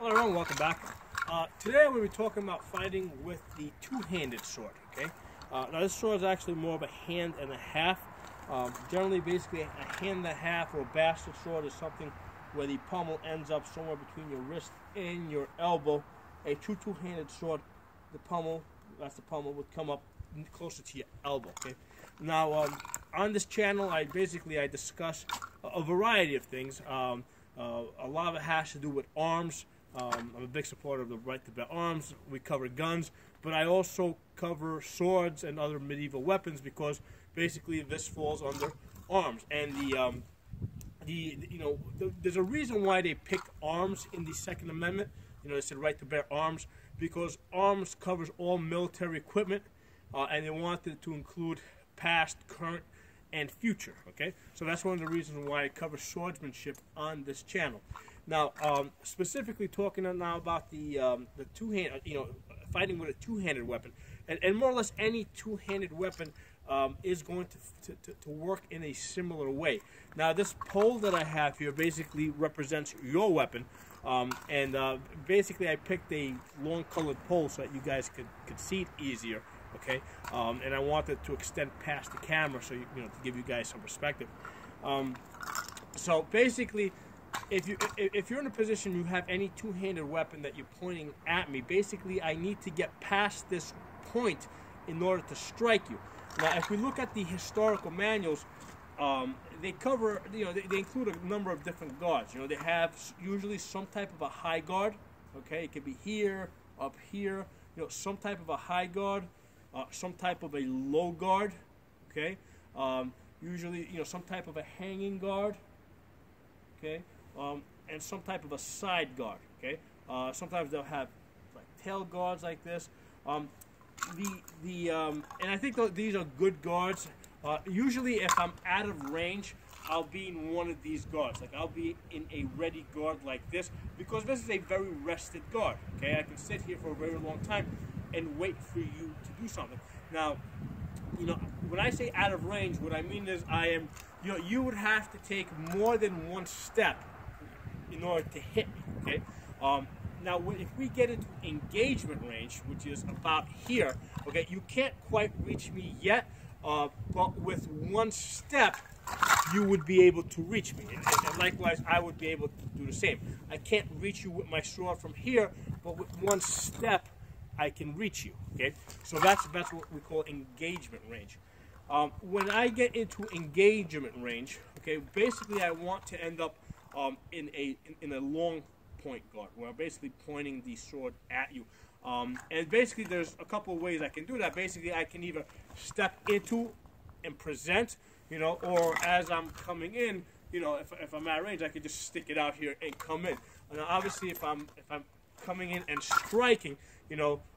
Hello everyone, welcome back. Today I'm going to be talking about fighting with the two-handed sword, okay? Now this sword is actually more of a hand and a half. Generally, basically, a hand and a half or a bastard sword is something where the pommel ends up somewhere between your wrist and your elbow. A true two-handed sword, the pommel, that's the pommel, would come up closer to your elbow, okay? Now, on this channel, I discuss a variety of things. A lot of it has to do with arms. I'm a big supporter of the right to bear arms. We cover guns, but I also cover swords and other medieval weapons because basically this falls under arms. And there's a reason why they picked arms in the Second Amendment. You know, they said right to bear arms because arms covers all military equipment, and they wanted to include past, current, and future. Okay, so that's one of the reasons why I cover swordsmanship on this channel. Now, specifically talking now about the two-handed, fighting with a two-handed weapon, and more or less any two-handed weapon is going to work in a similar way. Now, this pole that I have here basically represents your weapon, and basically I picked a long-colored pole so that you guys could see it easier. Okay, and I wanted to extend past the camera so to give you guys some perspective. So basically, if you're in a position you have any two-handed weapon that you're pointing at me, basically I need to get past this point in order to strike you. Now, if we look at the historical manuals, they cover, they include a number of different guards. They have usually some type of a high guard. Okay, it could be here, up here. Some type of a high guard. Some type of a low guard, okay? Usually, some type of a hanging guard, okay? And some type of a side guard, okay? Sometimes they'll have like tail guards like this. And I think these are good guards. Usually, if I'm out of range, I'll be in one of these guards. Like I'll be in a ready guard like this because this is a very rested guard, okay? I can sit here for a very long time and wait for you to do something. Now, when I say out of range, what I mean is you would have to take more than one step in order to hit me, okay? Now, if we get into engagement range, which is about here, okay, you can't quite reach me yet, but with one step, you would be able to reach me. And likewise, I would be able to do the same. I can't reach you with my sword from here, but with one step, I can reach you, okay? So that's what we call engagement range. When I get into engagement range, okay, basically I want to end up in a long point guard, where I'm basically pointing the sword at you. And basically there's a couple of ways I can do that. Basically I can either step into and present, or as I'm coming in, if I'm at range, I can just stick it out here and come in. And obviously if I'm coming in and striking,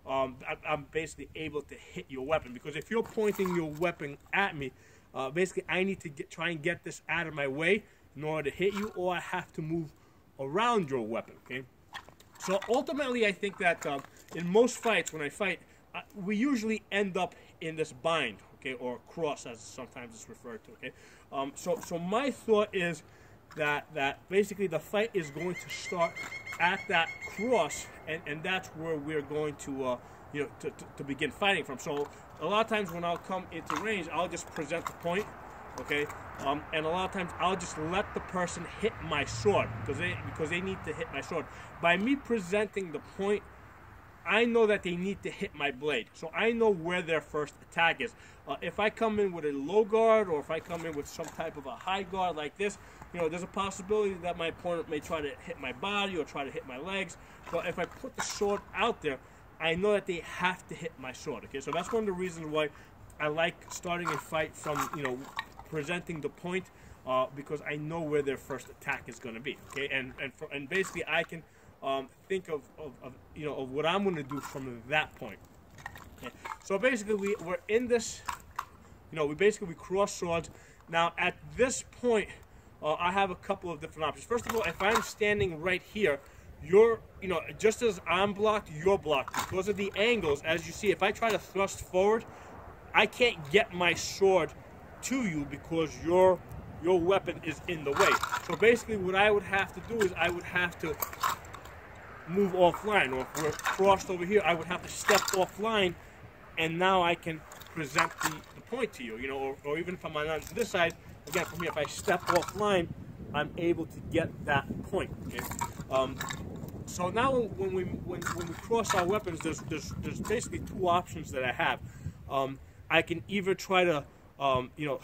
I'm basically able to hit your weapon, because if you're pointing your weapon at me, basically I need to try and get this out of my way in order to hit you, or I have to move around your weapon, okay? So ultimately I think that in most fights, when I fight, we usually end up in this bind, okay, or cross as sometimes it's referred to, okay? So my thought is that basically the fight is going to start at that cross, and that's where we're going to to begin fighting from. So a lot of times when I'll come into range, I'll just present the point, okay, and a lot of times I'll just let the person hit my sword because they need to hit my sword. By me presenting the point, I know that they need to hit my blade, so I know where their first attack is. If I come in with a low guard, or if I come in with some type of a high guard like this, there's a possibility that my opponent may try to hit my body or try to hit my legs. But if I put the sword out there, I know that they have to hit my sword, okay? So that's one of the reasons why I like starting a fight from, presenting the point, because I know where their first attack is going to be, okay? And basically I can think of what I'm going to do from that point. Okay? So basically we're in this, we cross swords. Now at this point, I have a couple of different options. First of all, if I'm standing right here, you're, just as I'm blocked, you're blocked. Because of the angles, as you see, if I try to thrust forward, I can't get my sword to you because your weapon is in the way. So basically what I would have to do is I would have to move offline, or if we're crossed over here, I would have to step offline, and now I can present the point to you, you know, or even if I'm on this side, again, from here, if I step offline, I'm able to get that point, okay? So now when we cross our weapons, there's basically two options that I have. I can either try to you know,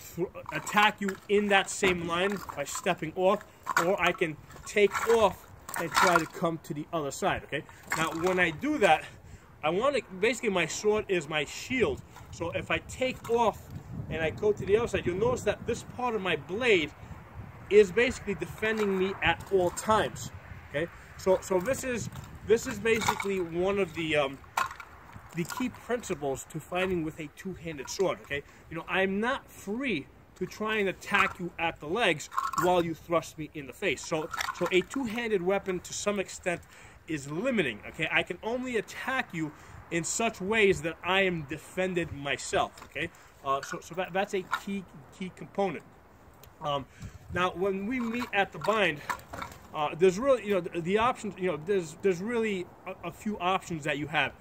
attack you in that same line by stepping off, or I can take off and try to come to the other side, okay? Now, when I do that, I want to, basically my sword is my shield, so if I take off and I go to the other side, you'll notice that this part of my blade is basically defending me at all times, okay? So this is basically one of the key principles to fighting with a two-handed sword, okay? You know, I'm not free to try and attack you at the legs while you thrust me in the face. So a two-handed weapon, to some extent, is limiting, okay? I can only attack you in such ways that I am defended myself, okay? So that's a key component. Now, when we meet at the bind, there's really, you know, the options, you know, there's really a few options that you have.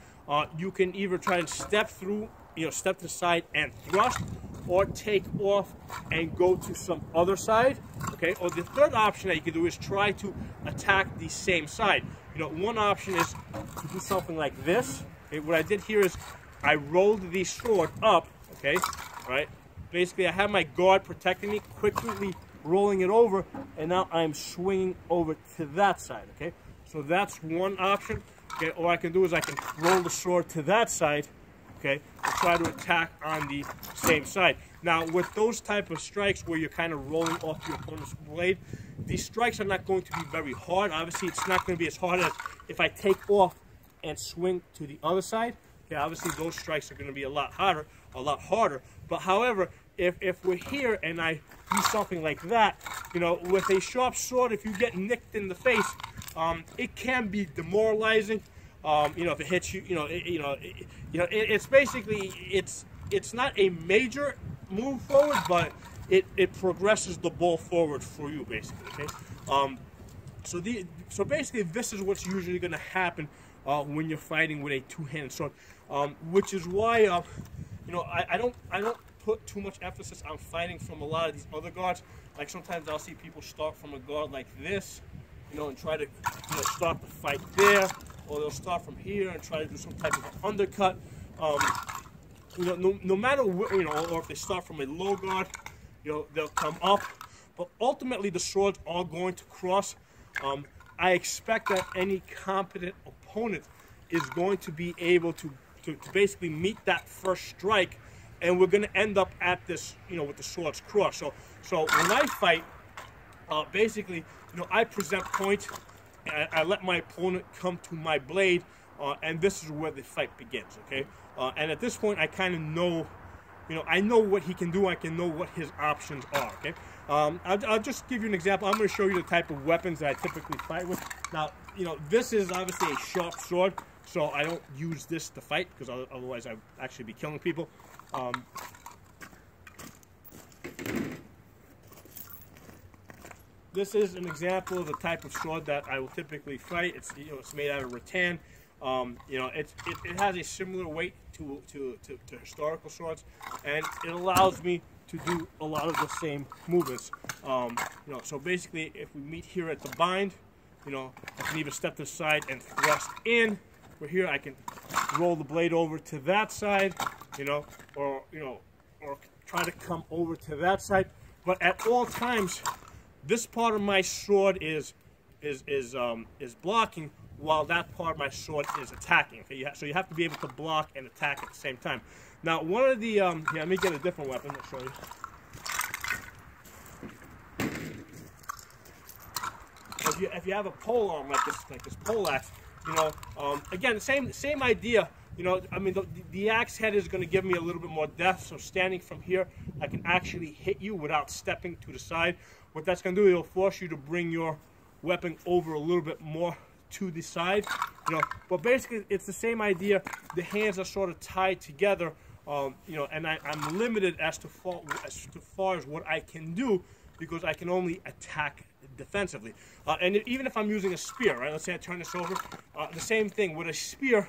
You can either try and step through, you know, step to the side and thrust, or take off and go to some other side, okay? Or the third option that you can do is try to attack the same side. You know, one option is to do something like this. Okay? What I did here is I rolled the sword up, okay, right? Basically, I have my guard protecting me, quickly rolling it over, and now I'm swinging over to that side, okay? So that's one option. Okay, all I can do is I can roll the sword to that side, okay, and try to attack on the same side. Now, with those type of strikes where you're kind of rolling off your opponent's blade, these strikes are not going to be very hard. Obviously, it's not going to be as hard as if I take off and swing to the other side. Okay, obviously, those strikes are going to be a lot harder. But however, if we're here and I do something like that, you know, with a sharp sword, if you get nicked in the face, it can be demoralizing. You know, if it hits you, it's basically, it's not a major move forward, but it progresses the ball forward for you, basically. Okay. So basically, this is what's usually going to happen when you're fighting with a two-handed sword, which is why you know, I don't put too much emphasis on fighting from a lot of these other guards. Like sometimes I'll see people start from a guard like this, you know, and try to, you know, start the fight there, or they'll start from here and try to do some type of an undercut. You know, no matter what, you know, or if they start from a low guard, you know, they'll come up. But ultimately, the swords are going to cross. I expect that any competent opponent is going to be able to basically meet that first strike, and we're going to end up at this, you know, with the swords cross. So when I fight, basically, you know, I present point, and I let my opponent come to my blade, and this is where the fight begins, okay? And at this point, I kind of know, you know, I know what he can do. I can know what his options are, okay? I'll just give you an example. I'm going to show you the type of weapons that I typically fight with. Now, you know, this is obviously a sharp sword, so I don't use this to fight, because otherwise I'd actually be killing people. This is an example of the type of sword that I will typically fight. It's, you know, it's made out of rattan. You know, it has a similar weight to historical swords, and it allows me to do a lot of the same movements. You know, so basically, if we meet here at the bind, you know, I can either step to the side and thrust in. Where here I can roll the blade over to that side, you know, or try to come over to that side. But at all times, this part of my sword is blocking, while that part of my sword is attacking. Okay? So you have to be able to block and attack at the same time. Now, one of the here, let me get a different weapon. I'll show you. If you have a pole arm like this pole axe, you know, again, same idea. You know, I mean, the axe head is going to give me a little bit more depth. So standing from here, I can actually hit you without stepping to the side. What that's going to do, it'll force you to bring your weapon over a little bit more to the side. You know, but basically, it's the same idea. The hands are sort of tied together. You know, and I'm limited as to far as what I can do because I can only attack defensively. And even if I'm using a spear, right? Let's say I turn this over. The same thing with a spear.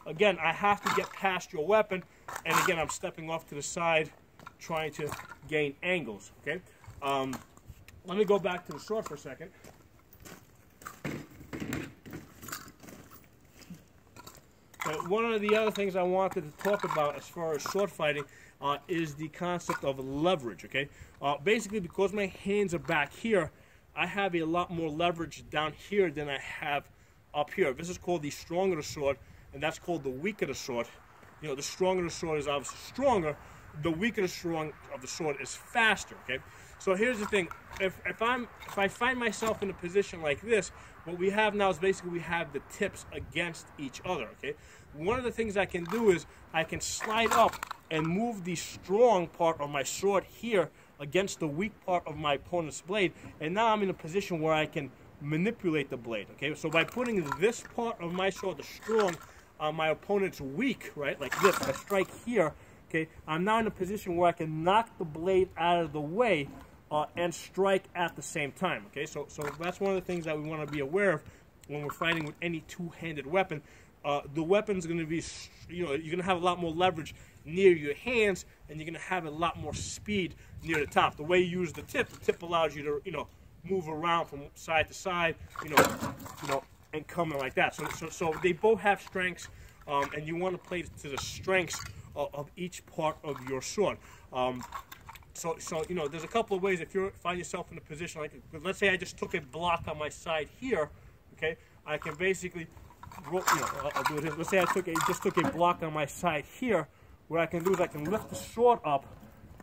Again, I have to get past your weapon, and again, I'm stepping off to the side, trying to gain angles. Okay. Let me go back to the sword for a second. One of the other things I wanted to talk about as far as sword fighting is the concept of leverage, okay? Basically, because my hands are back here, I have a lot more leverage down here than I have up here. This is called the stronger the sword, and that's called the weaker the sword. You know, the stronger the sword is obviously stronger, the weaker the sword of the sword is faster, okay? So here's the thing, if I find myself in a position like this, what we have now is basically we have the tips against each other, okay? One of the things I can do is I can slide up and move the strong part of my sword here against the weak part of my opponent's blade, and now I'm in a position where I can manipulate the blade, okay? So by putting this part of my sword, the strong, on my opponent's weak, right, like this, I strike here, okay, I'm now in a position where I can knock the blade out of the way and strike at the same time, okay? So that's one of the things that we want to be aware of when we're fighting with any two-handed weapon. The weapon's going to be, you know, you're going to have a lot more leverage near your hands, and you're going to have a lot more speed near the top. The way you use the tip allows you to, you know, move around from side to side, you know, and coming like that. So they both have strengths, and you want to play to the strengths of each part of your sword. So you know, there's a couple of ways if you find yourself in a position like, let's say I just took a block on my side here, okay, I can basically, you know, I'll do it here. Let's say I just took a block on my side here. What I can do is I can lift the sword up,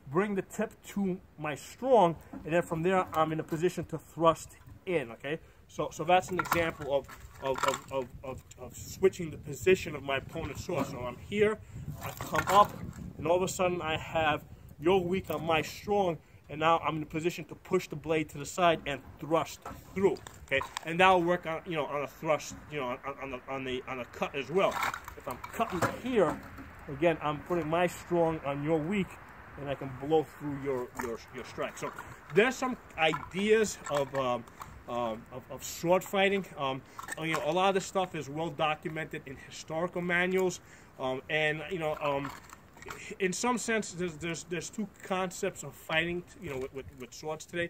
bring the tip to my strong, and then from there I'm in a position to thrust in, okay? So that's an example of switching the position of my opponent's sword. So I'm here, I come up, and all of a sudden I have your weak on my strong, and now I'm in a position to push the blade to the side and thrust through. Okay, and that'll work on, you know, on a thrust, you know, on a cut as well. If I'm cutting here, again, I'm putting my strong on your weak, and I can blow through your strike. So there's some ideas of sword fighting. You know, a lot of this stuff is well documented in historical manuals, and you know, in some sense, there's two concepts of fighting, you know, with swords today.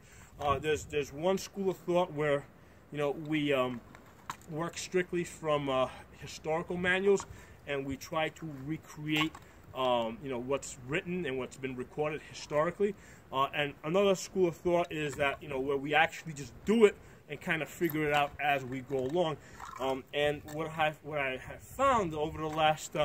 There's one school of thought where, you know, we work strictly from historical manuals, and we try to recreate, you know, what's written and what's been recorded historically. And another school of thought is that, you know, where we actually just do it and kind of figure it out as we go along. And what I have found over the last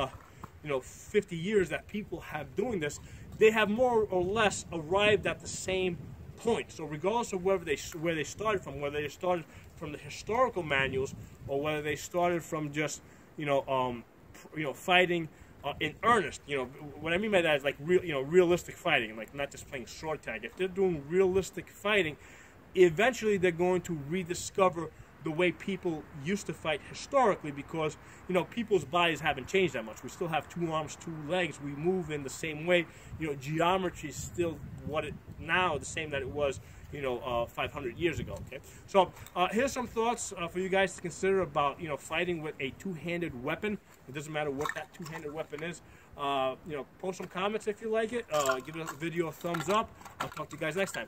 you know, 50 years that people have doing this, they have more or less arrived at the same point. So regardless of where they started from, whether they started from the historical manuals or whether they started from just, you know, fighting in earnest. You know, what I mean by that is like realistic fighting, like not just playing sword tag. If they're doing realistic fighting, eventually they're going to rediscover the way people used to fight historically, because, you know, people's bodies haven't changed that much. We still have 2 arms, 2 legs. We move in the same way. You know, geometry is still the same that it was, you know, 500 years ago. Okay, so here's some thoughts for you guys to consider about, you know, fighting with a two-handed weapon. It doesn't matter what that two-handed weapon is. You know, post some comments if you like it. Give the video a thumbs up. I'll talk to you guys next time.